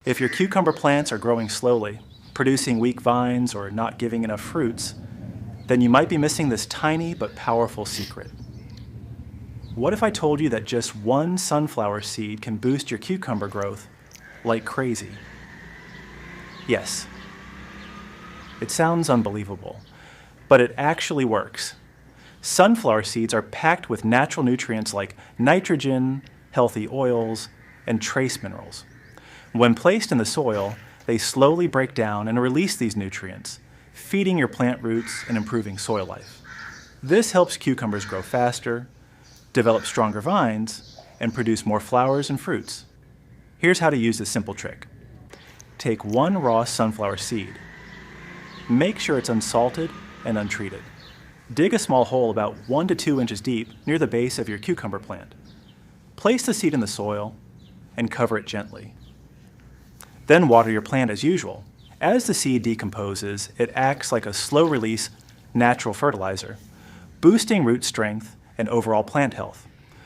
If your cucumber plants are growing slowly, producing weak vines, or not giving enough fruits, then you might be missing this tiny but powerful secret. What if I told you that just one sunflower seed can boost your cucumber growth like crazy? Yes. It sounds unbelievable, but it actually works. Sunflower seeds are packed with natural nutrients like nitrogen, healthy oils, and trace minerals. When placed in the soil, they slowly break down and release these nutrients, feeding your plant roots and improving soil life. This helps cucumbers grow faster, develop stronger vines, and produce more flowers and fruits. Here's how to use this simple trick. Take one raw sunflower seed. Make sure it's unsalted and untreated. Dig a small hole about 1 to 2 inches deep near the base of your cucumber plant. Place the seed in the soil and cover it gently. Then water your plant as usual. As the seed decomposes, it acts like a slow-release natural fertilizer, boosting root strength and overall plant health.